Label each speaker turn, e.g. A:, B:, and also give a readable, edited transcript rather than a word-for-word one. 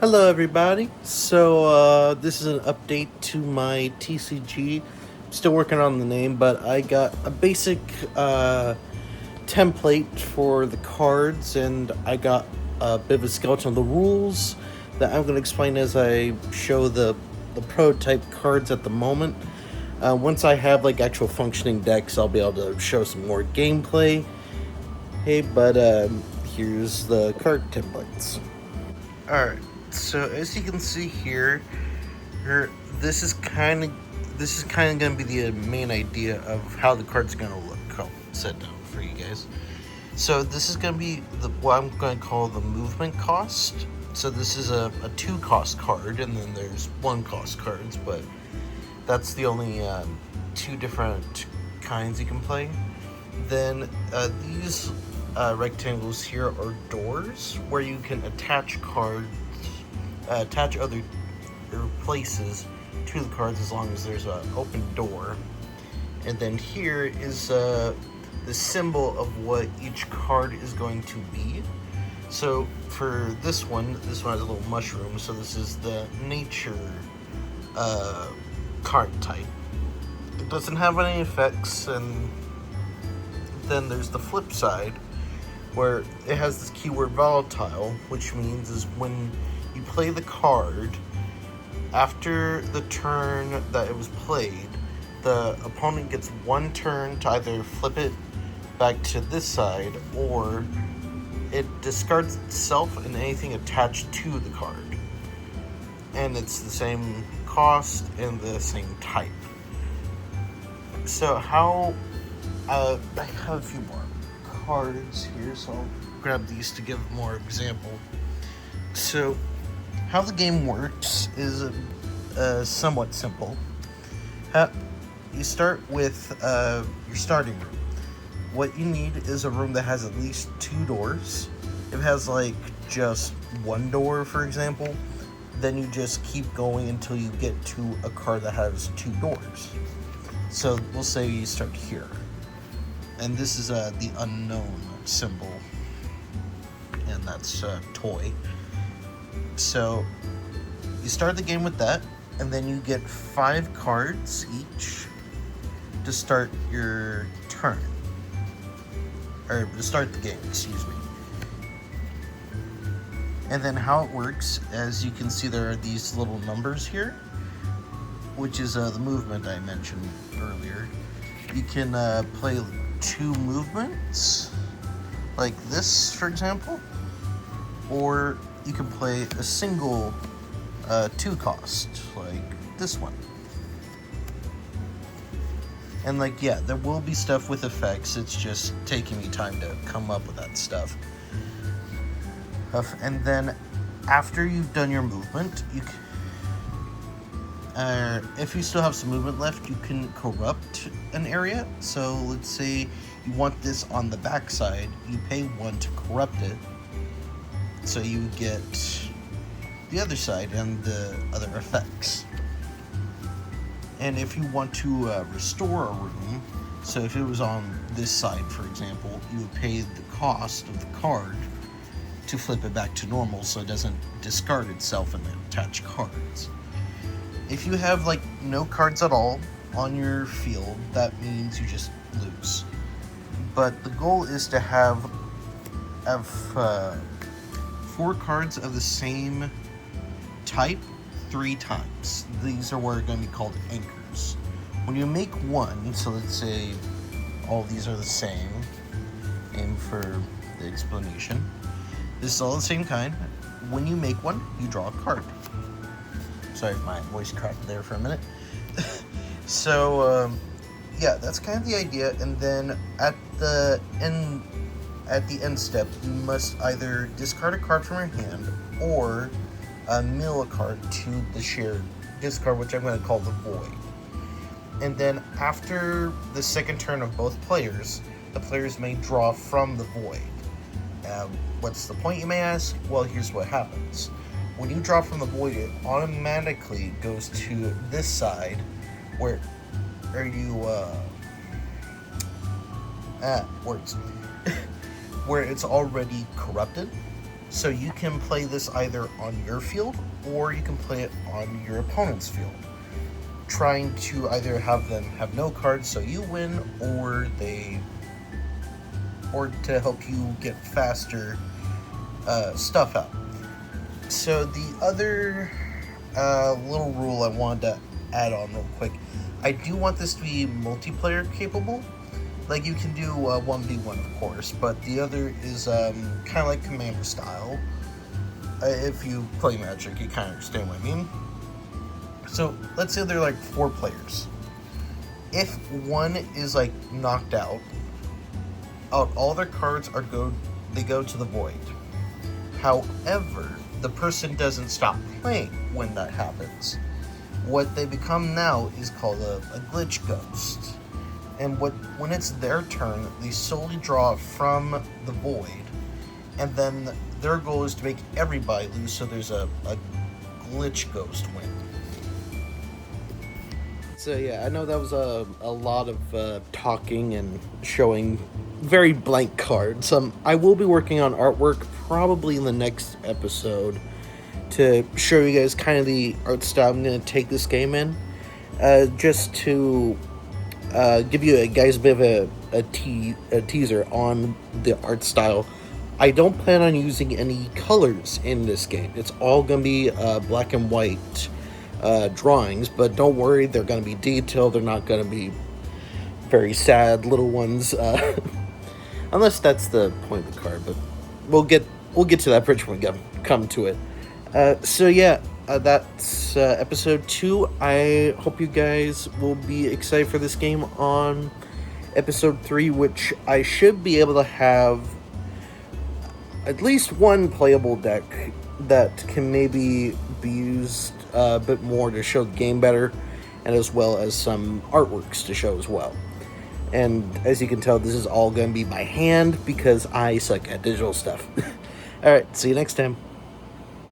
A: Hello, everybody. This is an update to my TCG. Still working on the name, but I got a basic template for the cards, and I got a bit of a skeleton of the rules that I'm going to explain as I show the prototype cards at the moment. Once I have like actual functioning decks, I'll be able to show some more gameplay. Hey, but here's the card templates. Alright, so as you can see here, this is kind of going to be the main idea of how the card's going to look. I'll set down for you guys. So this is going to be what I'm going to call the movement cost. So this is a 2 cost card, and then there's 1 cost cards, but that's the only 2 different kinds you can play. Then these rectangles here are doors where you can attach cards, attach other places to the cards as long as there's an open door. And then here is the symbol of what each card is going to be. So for this one has a little mushroom, so this is the nature card type. It doesn't have any effects, and then there's the flip side where it has this keyword volatile, which means is when you play the card, after the turn that it was played, the opponent gets 1 turn to either flip it back to this side, or it discards itself and anything attached to the card. And it's the same cost and the same type. So how I have a few more cards here, so I'll grab these to give more example. So how the game works is somewhat simple. You start with your starting room. What you need is a room that has at least 2 doors. If it has like just 1 door, for example, then you just keep going until you get to a card that has 2 doors. So we'll say you start here. And this is the unknown symbol, and that's toy. So you start the game with that, and then you get 5 cards each to start your turn, or to start the game, excuse me. And then how it works, as you can see, there are these little numbers here, which is the movement I mentioned earlier. You can play 2 movements, like this, for example, or you can play a single 2 cost, like this one. And like, yeah, there will be stuff with effects. It's just taking me time to come up with that stuff. And then after you've done your movement, if you still have some movement left, you can corrupt an area. So let's say you want this on the back side, you pay 1 to corrupt it, so you get the other side and the other effects. And if you want to restore a room, so if it was on this side, for example, you would pay the cost of the card to flip it back to normal so it doesn't discard itself and then attach cards. If you have like no cards at all on your field, that means you just lose. But the goal is to have 4 cards of the same type 3 times. These are what are going to be called anchors. When you make one, so let's say all these are the same, aim for the explanation. This is all the same kind. When you make one, you draw a card. Sorry, my voice cracked there for a minute. So, yeah, that's kind of the idea. And then at the end step, you must either discard a card from your hand or mill a card to the shared discard, which I'm going to call the void. And then after the second turn of both players, the players may draw from the void. What's the point, you may ask? Well, here's what happens. When you draw from the void, it automatically goes to this side where words where it's already corrupted. So you can play this either on your field or you can play it on your opponent's field, trying to either have them have no cards so you win, or to help you get faster stuff out. So the other little rule I wanted to add on real quick, I do want this to be multiplayer capable. Like, you can do 1v1, of course, but the other is kind of like Commander style. If you play Magic, you kind of understand what I mean. So let's say they're like 4 players. If one is like knocked out, all their cards go to the void. However, the person doesn't stop playing when that happens. What they become now is called a glitch ghost. And when it's their turn, they solely draw from the void, and then their goal is to make everybody lose, so there's a glitch ghost win. So yeah, I know that was a lot of talking and showing very blank cards. I will be working on artwork probably in the next episode to show you guys kind of the art style I'm going to take this game in, just to give you guys a bit of a teaser on the art style. I don't plan on using any colors in this game. It's all going to be black and white drawings, but don't worry, they're going to be detailed. They're not going to be very sad little ones, unless that's the point of the card. But we'll get to that bridge when we come to it. So yeah, that's episode 2. I hope you guys will be excited for this game on episode 3, which I should be able to have at least one playable deck that can maybe be used a bit more to show the game better, and as well as some artworks to show as well. And as you can tell, this is all going to be by hand because I suck at digital stuff. Alright, see you next time.